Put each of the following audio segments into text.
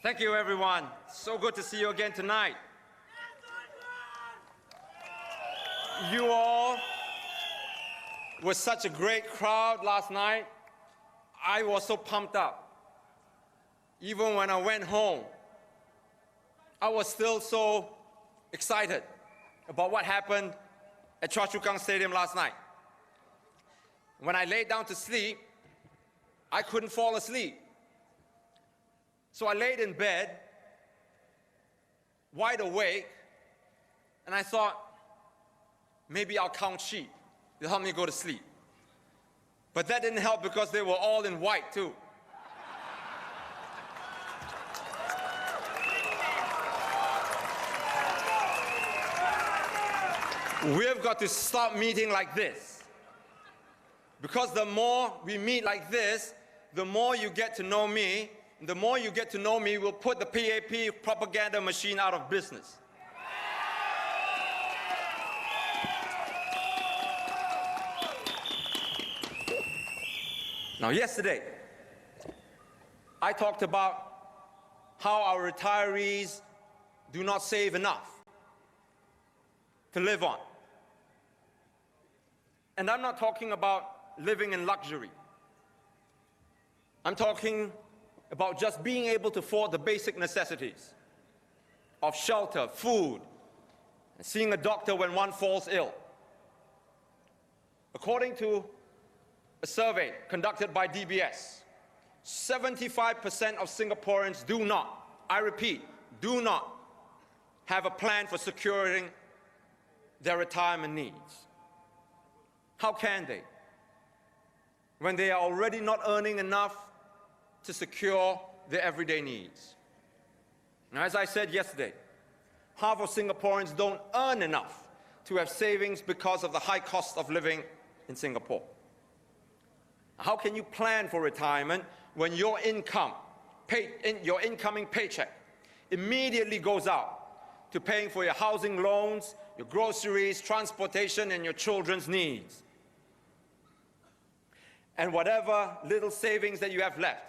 Thank you, everyone. So good to see you again tonight. You all were such a great crowd last night. I was so pumped up. Even when I went home, I was still so excited about what happened at Choa Chu Kang Stadium last night. When I laid down to sleep, I couldn't fall asleep. So I laid in bed, wide awake, and I thought, maybe I'll count sheep. It'll help me go to sleep. But that didn't help because they were all in white too. We've got to stop meeting like this. Because the more we meet like this, the more you get to know me. The more you get to know me, we'll put the PAP propaganda machine out of business. Now, yesterday, I talked about how our retirees do not save enough to live on. And I'm not talking about living in luxury. I'm talking about just being able to afford the basic necessities of shelter, food, and seeing a doctor when one falls ill. According to a survey conducted by DBS, 75% of Singaporeans do not, I repeat, do not have a plan for securing their retirement needs. How can they, when they are already not earning enough to secure their everyday needs? Now, as I said yesterday, half of Singaporeans don't earn enough to have savings because of the high cost of living in Singapore. How can you plan for retirement when your income, your incoming paycheck immediately goes out to paying for your housing loans, your groceries, transportation, and your children's needs? And whatever little savings that you have left,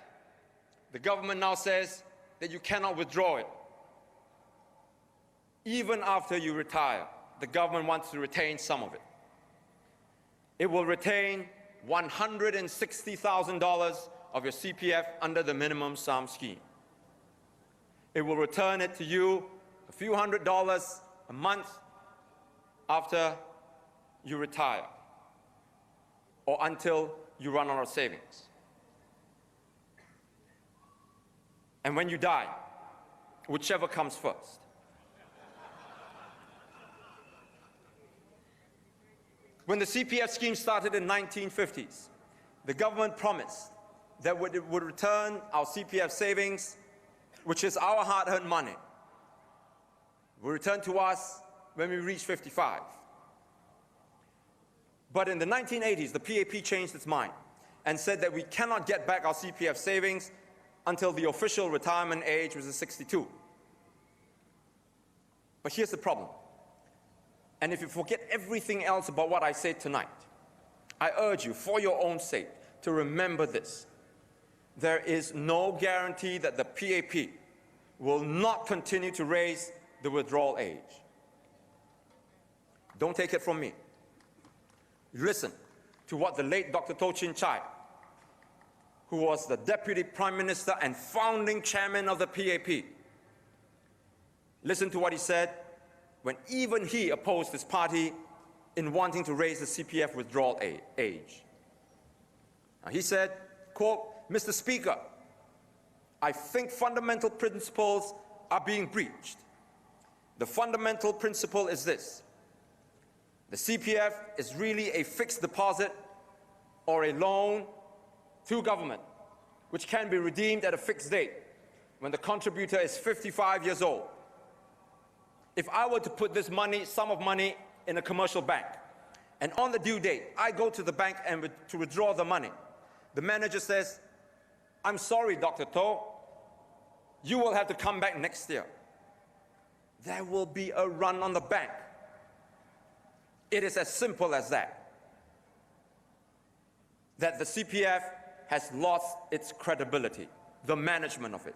the government now says that you cannot withdraw it. Even after you retire, the government wants to retain some of it. It will retain $160,000 of your CPF under the minimum sum scheme. It will return it to you a few $100s a month after you retire or until you run out of savings. And when you die, whichever comes first. When the CPF scheme started in the 1950s, the government promised that it would return our CPF savings, which is our hard-earned money, will return to us when we reach 55. But in the 1980s, the PAP changed its mind and said that we cannot get back our CPF savings until the official retirement age was 62. But here's the problem. And if you forget everything else about what I said tonight, I urge you, for your own sake, to remember this. There is no guarantee that the PAP will not continue to raise the withdrawal age. Don't take it from me. Listen to what the late Dr. Toh Chin Chye, who was the Deputy Prime Minister and founding chairman of the PAP, listen to what he said when even he opposed his party in wanting to raise the CPF withdrawal age. Now, he said, quote, "Mr. Speaker, I think fundamental principles are being breached. The fundamental principle is this: the CPF is really a fixed deposit or a loan to government, which can be redeemed at a fixed date when the contributor is 55 years old. If I were to put this sum of money in a commercial bank, and on the due date, I go to the bank and to withdraw the money, the manager says, 'I'm sorry, Dr. Toh, you will have to come back next year.' There will be a run on the bank. It is as simple as that. That the CPF has lost its credibility, the management of it.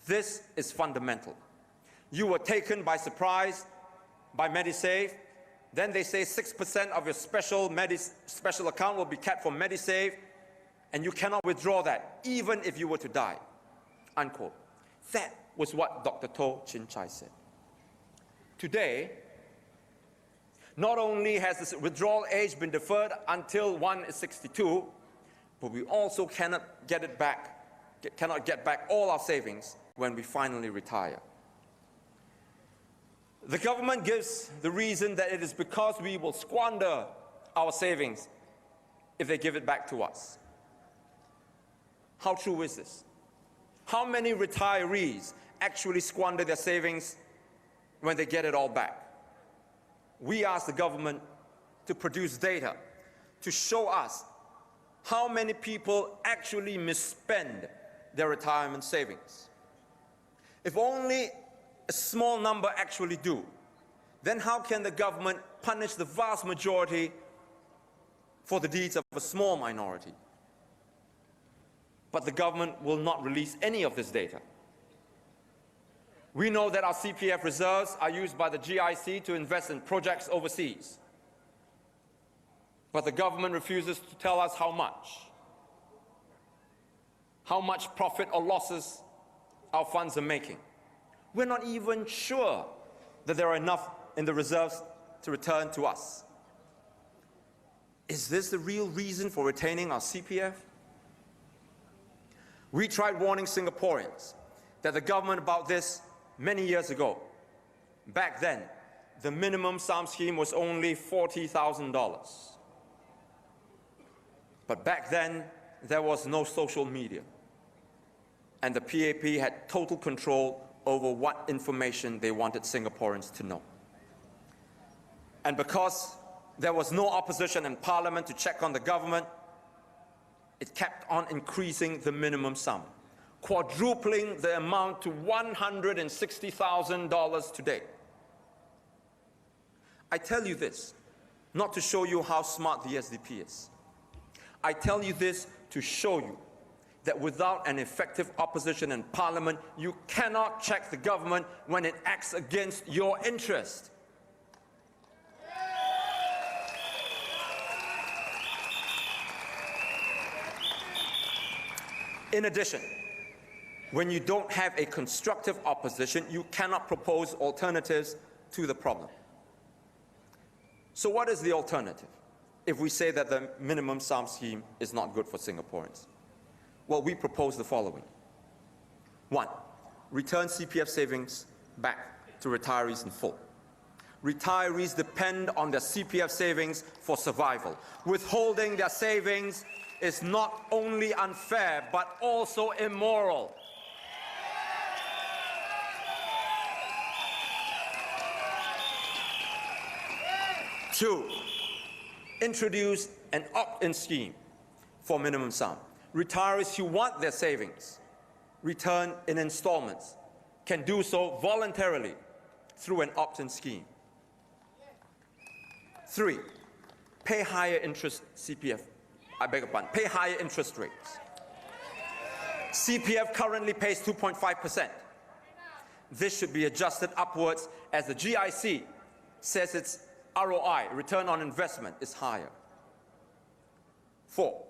This is fundamental. You were taken by surprise by MediSave. Then they say 6% of your special account will be kept for MediSave, and you cannot withdraw that, even if you were to die, unquote. That was what Dr. Toh Chin Chye said. Today, not only has this withdrawal age been deferred until one is 62, but we also cannot get back all our savings when we finally retire. The government gives the reason that it is because we will squander our savings if they give it back to us. How true is this? How many retirees actually squander their savings when they get it all back? We ask the government to produce data to show us how many people actually misspend their retirement savings. If only a small number actually do, then how can the government punish the vast majority for the deeds of a small minority? But the government will not release any of this data. We know that our CPF reserves are used by the GIC to invest in projects overseas. But the government refuses to tell us how much profit or losses our funds are making. We're not even sure that there are enough in the reserves to return to us. Is this the real reason for retaining our CPF? We tried warning Singaporeans that the government about this many years ago. Back then, the minimum sum scheme was only $40,000. But back then, there was no social media, and the PAP had total control over what information they wanted Singaporeans to know. And because there was no opposition in Parliament to check on the government, it kept on increasing the minimum sum, quadrupling the amount to $160,000 today. I tell you this, not to show you how smart the SDP is. I tell you this to show you that without an effective opposition in Parliament, you cannot check the government when it acts against your interest. In addition, when you don't have a constructive opposition, you cannot propose alternatives to the problem. So what is the alternative if we say that the minimum sum scheme is not good for Singaporeans? Well, we propose the following. 1, return CPF savings back to retirees in full. Retirees depend on their CPF savings for survival. Withholding their savings is not only unfair, but also immoral. Two, introduce an opt-in scheme for minimum sum. Retirees who want their savings return in installments can do so voluntarily through an opt-in scheme. 3, pay higher interest CPF. Pay higher interest rates. CPF currently pays 2.5%. This should be adjusted upwards as the GIC says its ROI, return on investment, is higher. 4,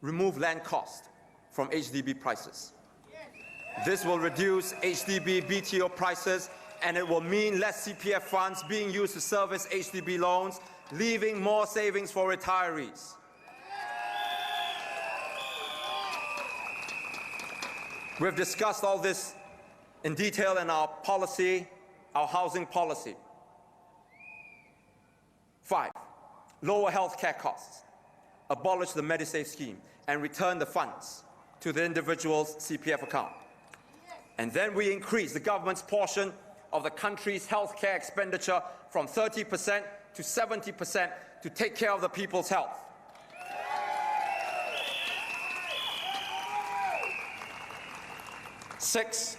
remove land cost from HDB prices. This will reduce HDB BTO prices, and it will mean less CPF funds being used to service HDB loans, leaving more savings for retirees. We've discussed all this in detail in our policy, our housing policy. 5, lower health care costs. Abolish the MediSave scheme and return the funds to the individual's CPF account. And then we increase the government's portion of the country's health care expenditure from 30% to 70% to take care of the people's health. 6,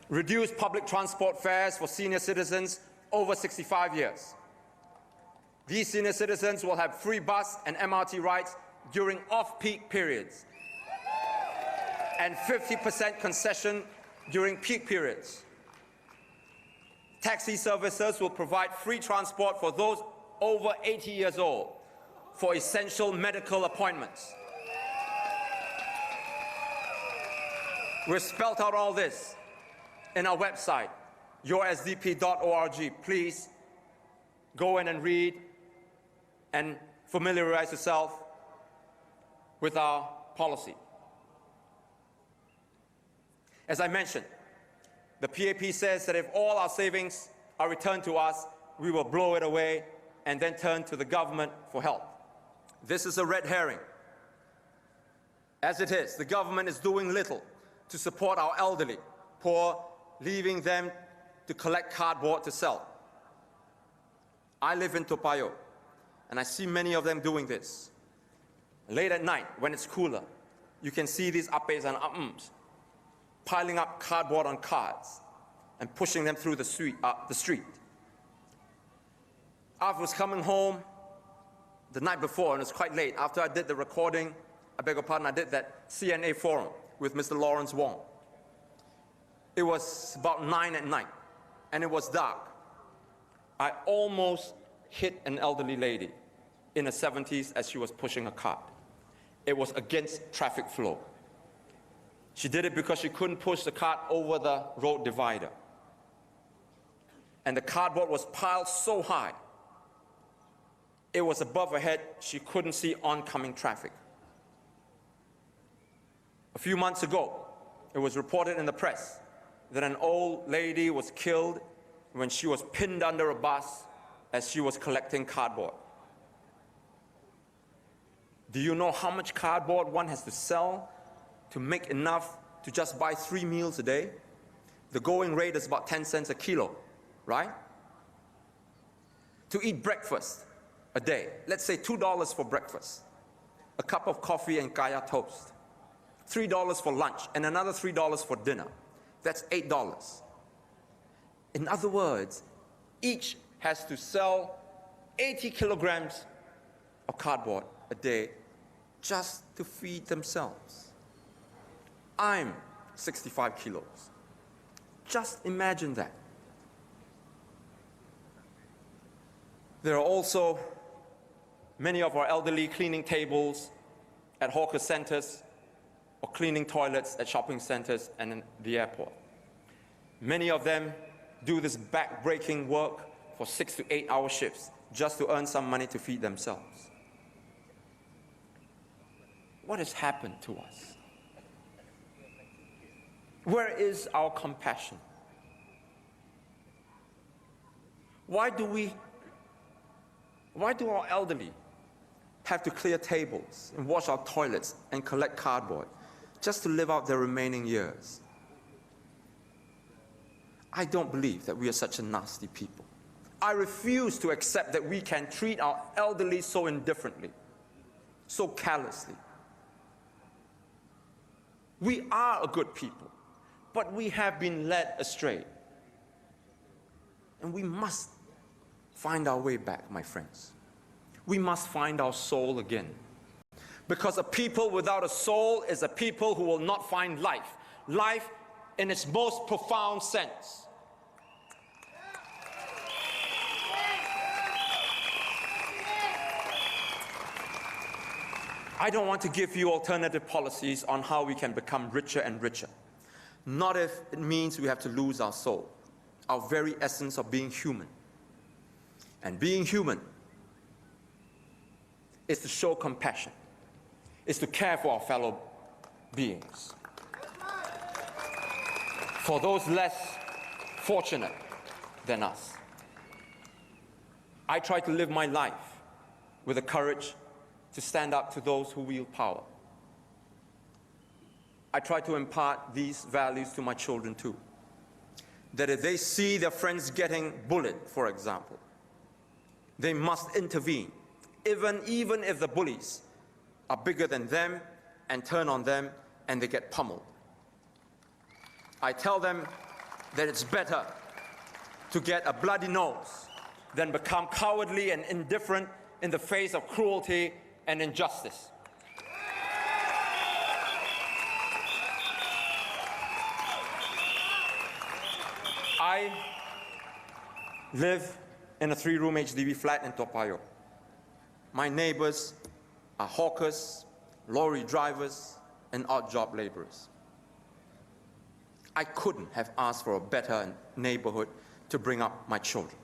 reduce public transport fares for senior citizens over 65 years. These senior citizens will have free bus and MRT rides during off-peak periods and 50% concession during peak periods. Taxi services will provide free transport for those over 80 years old for essential medical appointments. We've spelled out all this in our website, yoursdp.org. Please go in and read and familiarize yourself with our policy. As I mentioned, the PAP says that if all our savings are returned to us, we will blow it away and then turn to the government for help. This is a red herring. As it is, the government is doing little to support our elderly, poor, leaving them to collect cardboard to sell. I live in Toa Payoh, and I see many of them doing this. Late at night, when it's cooler, you can see these apes and apms piling up cardboard on carts and pushing them through the street. I was coming home the night before, and it's quite late. After I did the recording, I beg your pardon, I did that CNA forum with Mr. Lawrence Wong. It was about 9 at night, and it was dark. I almost hit an elderly lady in her 70s as she was pushing a cart. It was against traffic flow. She did it because she couldn't push the cart over the road divider. And the cardboard was piled so high, it was above her head, she couldn't see oncoming traffic. A few months ago, it was reported in the press that an old lady was killed when she was pinned under a bus as she was collecting cardboard. Do you know how much cardboard one has to sell to make enough to just buy 3 meals a day? The going rate is about 10 cents a kilo, right? To eat breakfast a day, let's say $2 for breakfast, a cup of coffee and kaya toast, $3 for lunch, and another $3 for dinner. That's $8. In other words, each has to sell 80 kilograms of cardboard a day just to feed themselves. I'm 65 kilos. Just imagine that. There are also many of our elderly cleaning tables at hawker centers or cleaning toilets at shopping centers and in the airport. Many of them do this back-breaking work for 6 to 8 hour shifts just to earn some money to feed themselves. What has happened to us? Where is our compassion? Why do our elderly have to clear tables and wash our toilets and collect cardboard just to live out their remaining years? I don't believe that we are such a nasty people. I refuse to accept that we can treat our elderly so indifferently, so callously. We are a good people, but we have been led astray. And we must find our way back, my friends. We must find our soul again. Because a people without a soul is a people who will not find life. Life in its most profound sense. I don't want to give you alternative policies on how we can become richer and richer. Not if it means we have to lose our soul, our very essence of being human. And being human is to show compassion, is to care for our fellow beings. For those less fortunate than us. I try to live my life with the courage to stand up to those who wield power. I try to impart these values to my children too. That if they see their friends getting bullied, for example, they must intervene, even if the bullies are bigger than them and turn on them and they get pummeled. I tell them that it's better to get a bloody nose than become cowardly and indifferent in the face of cruelty and injustice. I live in a 3-room HDB flat in Toa Payoh. My neighbors are hawkers, lorry drivers, and odd job laborers. I couldn't have asked for a better neighborhood to bring up my children.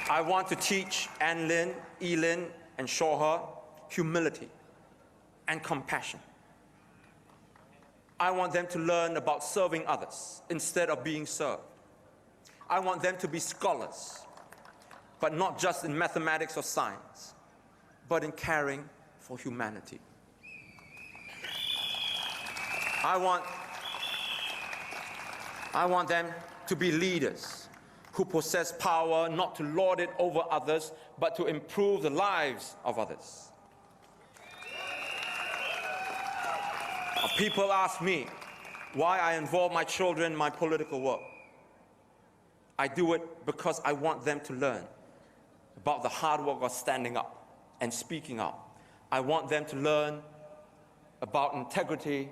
I want to teach Ann Lin, Elin, and Shawha humility and compassion. I want them to learn about serving others instead of being served. I want them to be scholars, but not just in mathematics or science, but in caring for humanity. I want them to be leaders who possess power not to lord it over others, but to improve the lives of others. People ask me why I involve my children in my political work. I do it because I want them to learn about the hard work of standing up and speaking up. I want them to learn about integrity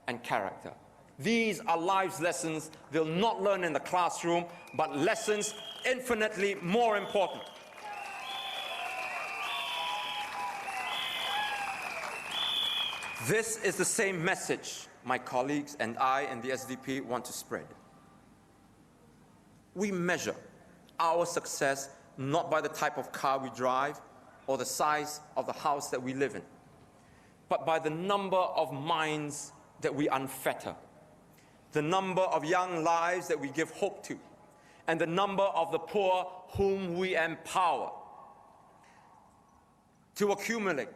and character. These are life lessons they'll not learn in the classroom, but lessons infinitely more important. This is the same message my colleagues and I and the SDP want to spread. We measure our success not by the type of car we drive or the size of the house that we live in, but by the number of minds that we unfetter, the number of young lives that we give hope to, and the number of the poor whom we empower. To accumulate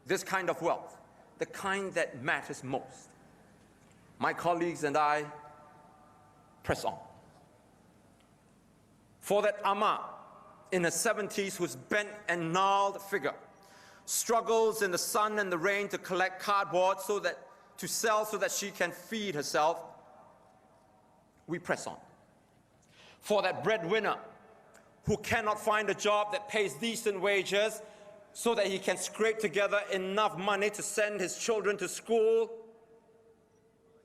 this kind of wealth, the kind that matters most, my colleagues and I press on. For that Amma in the 70s whose bent and gnarled figure struggles in the sun and the rain to collect cardboard to sell so that she can feed herself, we press on. For that breadwinner who cannot find a job that pays decent wages so that he can scrape together enough money to send his children to school,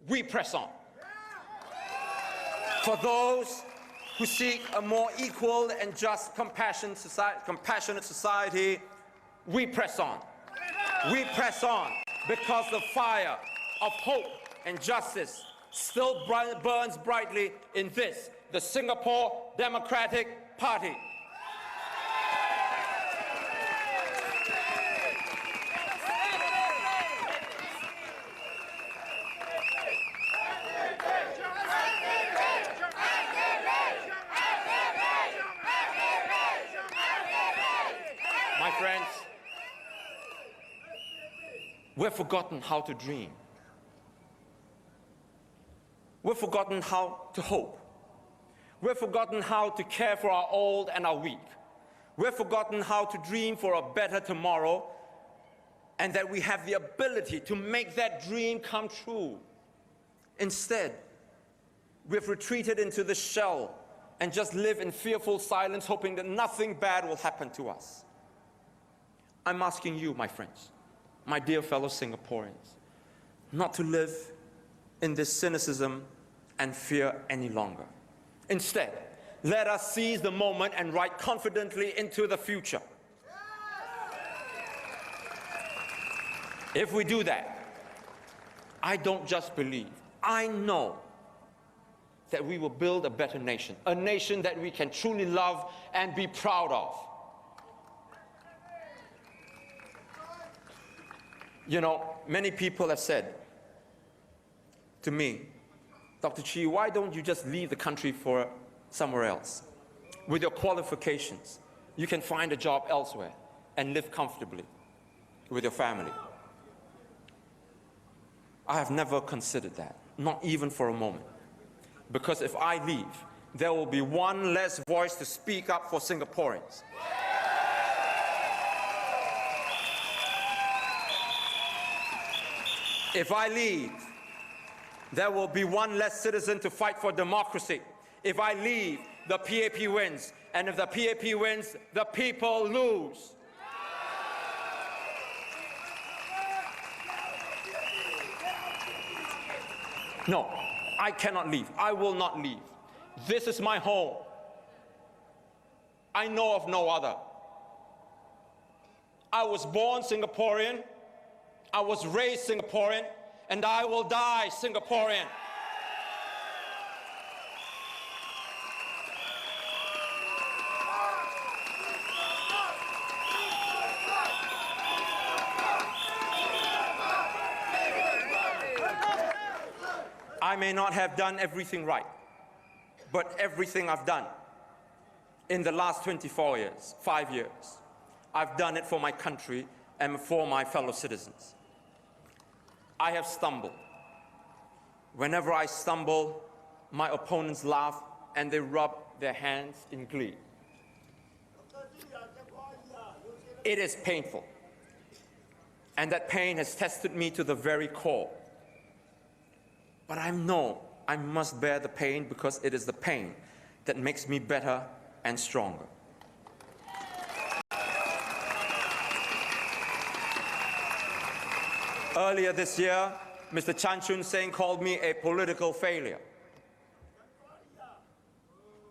we press on. For those who seek a more equal and just compassionate society, we press on. We press on because the fire of hope and justice still burns brightly in this, the Singapore Democratic Party. My friends, we've forgotten how to dream. We've forgotten how to hope. We've forgotten how to care for our old and our weak. We've forgotten how to dream for a better tomorrow, and that we have the ability to make that dream come true. Instead, we've retreated into the shell and just live in fearful silence, hoping that nothing bad will happen to us. I'm asking you, my friends, my dear fellow Singaporeans, not to live in this cynicism and fear any longer. Instead, let us seize the moment and ride confidently into the future. If we do that, I don't just believe, I know that we will build a better nation, a nation that we can truly love and be proud of. You know, many people have said to me, Dr. Chee, why don't you just leave the country for somewhere else? With your qualifications, you can find a job elsewhere and live comfortably with your family. I have never considered that, not even for a moment. Because if I leave, there will be one less voice to speak up for Singaporeans. If I leave, there will be one less citizen to fight for democracy. If I leave, the PAP wins. And if the PAP wins, the people lose. No, I cannot leave. I will not leave. This is my home. I know of no other. I was born Singaporean, I was raised Singaporean, and I will die Singaporean. I may not have done everything right, but everything I've done in the last 24 years, 5 years, I've done it for my country and for my fellow citizens. I have stumbled. Whenever I stumble, my opponents laugh and they rub their hands in glee. It is painful, and that pain has tested me to the very core. But I know I must bear the pain because it is the pain that makes me better and stronger. Earlier this year, Mr. Chan Chun Sing called me a political failure.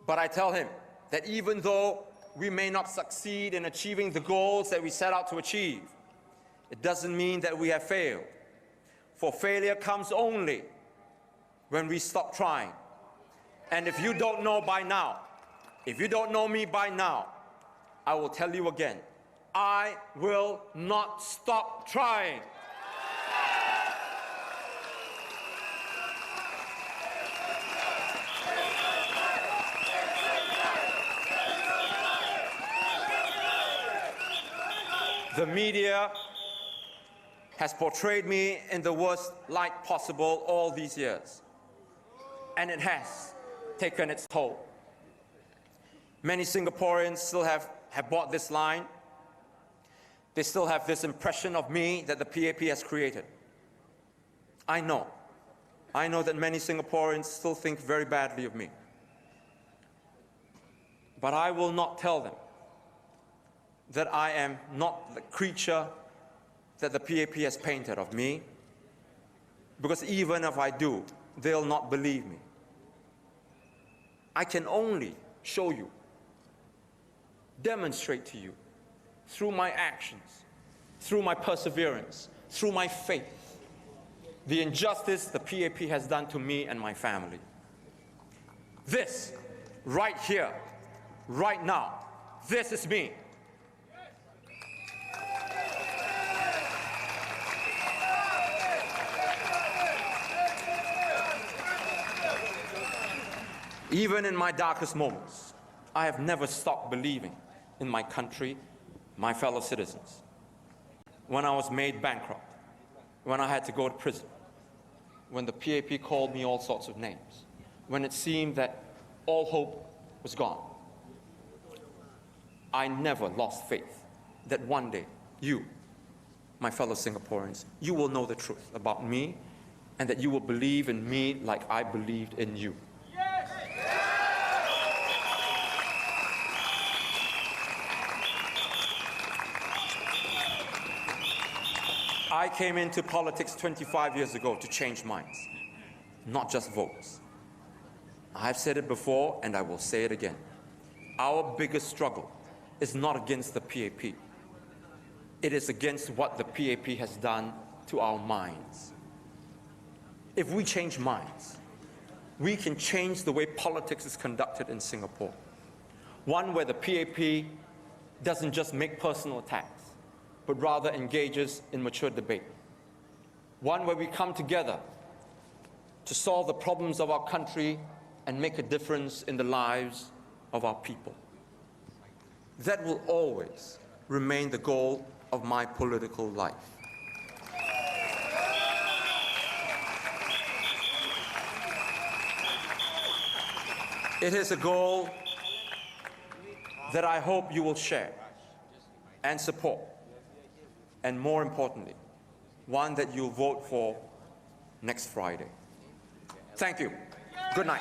But I tell him that even though we may not succeed in achieving the goals that we set out to achieve, it doesn't mean that we have failed. For failure comes only when we stop trying. And if you don't know by now, if you don't know me by now, I will tell you again, I will not stop trying. The media has portrayed me in the worst light possible all these years, and it has taken its toll. Many Singaporeans still have bought this line. They still have this impression of me that the PAP has created. I know that many Singaporeans still think very badly of me. But I will not tell them that I am not the creature that the PAP has painted of me, because even if I do, they'll not believe me. I can only show you, demonstrate to you, through my actions, through my perseverance, through my faith, the injustice the PAP has done to me and my family. This, right here, right now, this is me. Even in my darkest moments, I have never stopped believing in my country, my fellow citizens. When I was made bankrupt, when I had to go to prison, when the PAP called me all sorts of names, when it seemed that all hope was gone, I never lost faith that one day you, my fellow Singaporeans, you will know the truth about me and that you will believe in me like I believed in you. I came into politics 25 years ago to change minds, not just votes. I've said it before and I will say it again. Our biggest struggle is not against the PAP. It is against what the PAP has done to our minds. If we change minds, we can change the way politics is conducted in Singapore. One where the PAP doesn't just make personal attacks, but rather engages in mature debate. One where we come together to solve the problems of our country and make a difference in the lives of our people. That will always remain the goal of my political life. It is a goal that I hope you will share and support. And more importantly, one that you'll vote for next Friday. Thank you. Good night.